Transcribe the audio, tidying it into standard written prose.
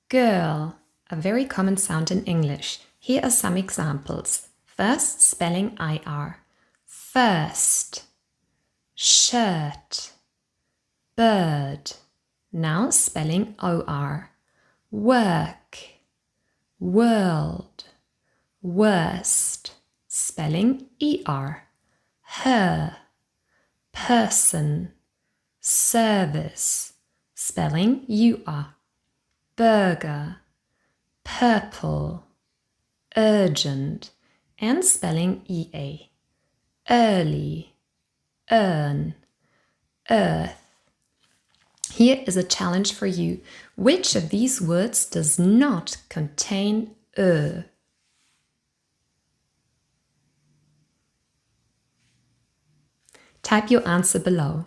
Girl, a very common sound in English. Here are some examples. First, spelling IR. First. Shirt. Bird. Now spelling OR. Work. World. Worst. Spelling ER. Her. Person. Service. Spelling UR. Burger. Purple. Urgent. And spelling EA. Early. Earn. Earth. Here is a challenge for you. Which of these words does not contain Type your answer below.